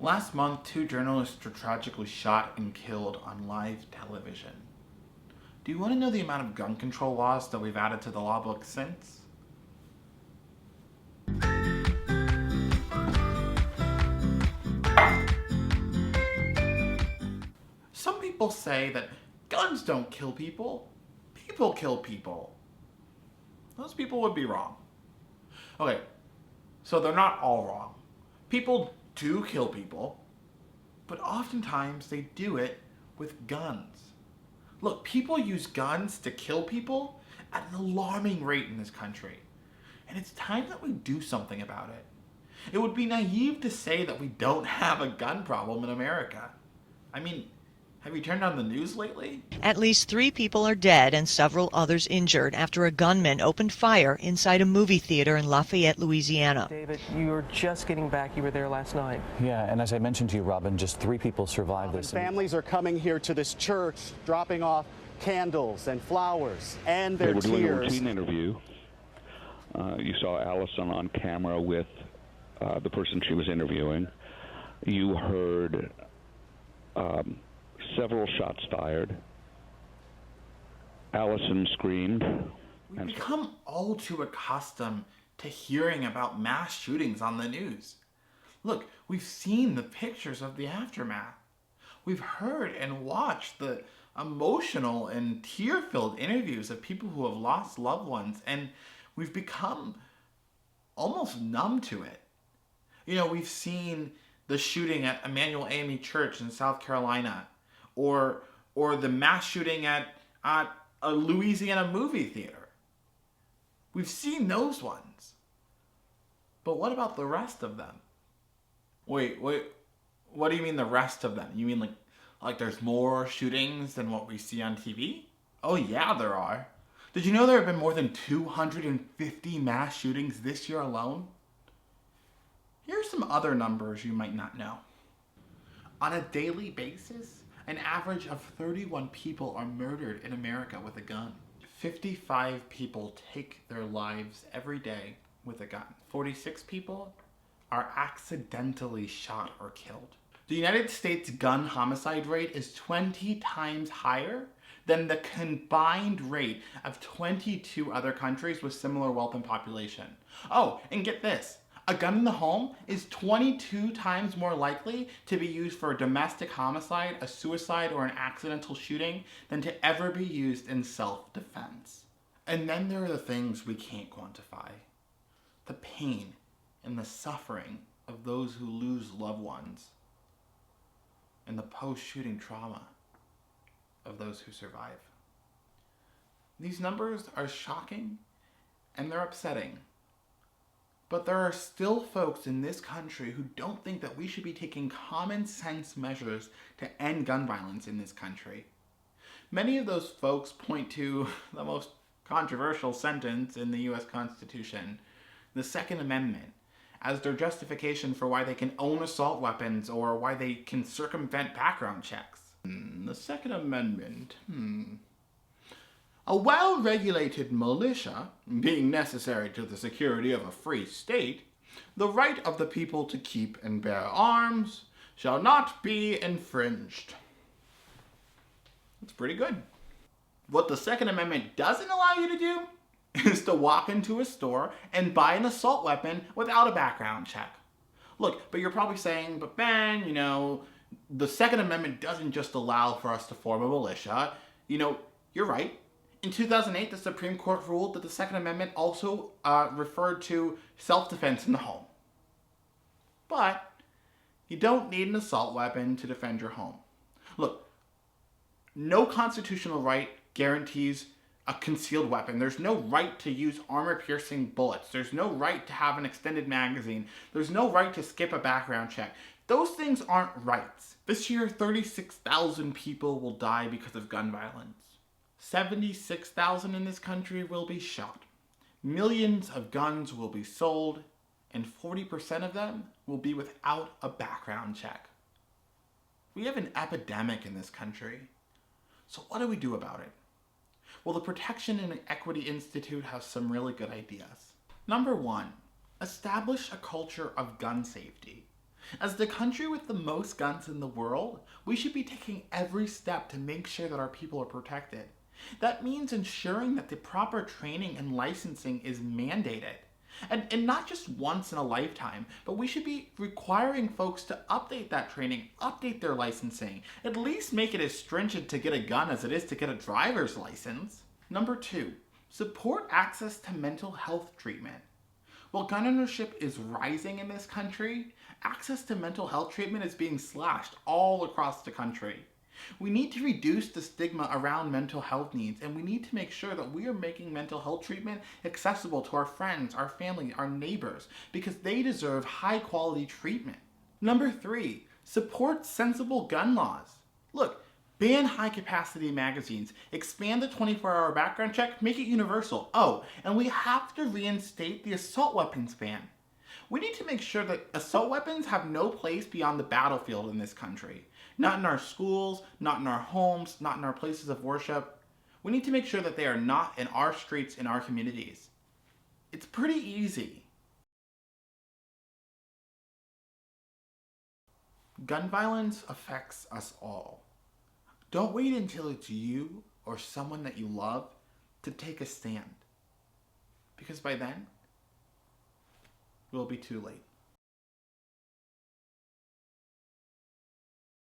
Last month, 2 journalists were tragically shot and killed on live television. Do you want to know the amount of gun control laws that we've added to the law book since? Some people say that guns don't kill people, people kill people. Those people would be wrong. Okay, so they're not all wrong. People do kill people, but oftentimes they do it with guns. Look, people use guns to kill people at an alarming rate in this country. And it's time that we do something about it. It would be naive to say that we don't have a gun problem in America. I mean, have you turned on the news lately? At least 3 people are dead and several others injured after a gunman opened fire inside a movie theater in Lafayette, Louisiana. David, you were just getting back. You were there last night. Yeah, and as I mentioned to you, Robin, just 3 people survived this. Families are coming here to this church, dropping off candles and flowers and their tears. They were doing a routine interview. You saw Allison on camera with the person she was interviewing. You heard several shots fired. Allison screamed. We've become all too accustomed to hearing about mass shootings on the news. Look, we've seen the pictures of the aftermath. We've heard and watched the emotional and tear-filled interviews of people who have lost loved ones, and we've become almost numb to it. You know, we've seen the shooting at Emmanuel AME Church in South Carolina, or the mass shooting at a Louisiana movie theater. We've seen those ones. But what about the rest of them? Wait, what do you mean the rest of them? You mean like there's more shootings than what we see on TV? Oh yeah, there are. Did you know there have been more than 250 mass shootings this year alone? Here are some other numbers you might not know. On a daily basis, an average of 31 people are murdered in America with a gun. 55 people take their lives every day with a gun. 46 people are accidentally shot or killed. The United States gun homicide rate is 20 times higher than the combined rate of 22 other countries with similar wealth and population. Oh, and get this. A gun in the home is 22 times more likely to be used for a domestic homicide, a suicide, or an accidental shooting than to ever be used in self-defense. And then there are the things we can't quantify. The pain and the suffering of those who lose loved ones, and the post-shooting trauma of those who survive. These numbers are shocking and they're upsetting. But there are still folks in this country who don't think that we should be taking common sense measures to end gun violence in this country. Many of those folks point to the most controversial sentence in the US Constitution, the Second Amendment, as their justification for why they can own assault weapons or why they can circumvent background checks. The Second Amendment, A well-regulated militia, being necessary to the security of a free state, the right of the people to keep and bear arms shall not be infringed. That's pretty good. What the Second Amendment doesn't allow you to do is to walk into a store and buy an assault weapon without a background check. Look, but you're probably saying, but Ben, the Second Amendment doesn't just allow for us to form a militia. You're right. In 2008, the Supreme Court ruled that the Second Amendment also referred to self-defense in the home. But you don't need an assault weapon to defend your home. Look, no constitutional right guarantees a concealed weapon. There's no right to use armor-piercing bullets. There's no right to have an extended magazine. There's no right to skip a background check. Those things aren't rights. This year, 36,000 people will die because of gun violence. 76,000 in this country will be shot. Millions of guns will be sold, and 40% of them will be without a background check. We have an epidemic in this country. So what do we do about it? Well, the Protection and Equity Institute has some really good ideas. Number 1, establish a culture of gun safety. As the country with the most guns in the world, we should be taking every step to make sure that our people are protected. That means ensuring that the proper training and licensing is mandated. And not just once in a lifetime, but we should be requiring folks to update that training, update their licensing, at least make it as stringent to get a gun as it is to get a driver's license. Number 2, support access to mental health treatment. While gun ownership is rising in this country, access to mental health treatment is being slashed all across the country. We need to reduce the stigma around mental health needs, and we need to make sure that we are making mental health treatment accessible to our friends, our family, our neighbors, because they deserve high quality treatment. Number 3, support sensible gun laws. Look, ban high capacity magazines, expand the 24-hour background check, make it universal. Oh, and we have to reinstate the assault weapons ban. We need to make sure that assault weapons have no place beyond the battlefield in this country. Not in our schools, not in our homes, not in our places of worship. We need to make sure that they are not in our streets, in our communities. It's pretty easy. Gun violence affects us all. Don't wait until it's you or someone that you love to take a stand. Because by then, it will be too late.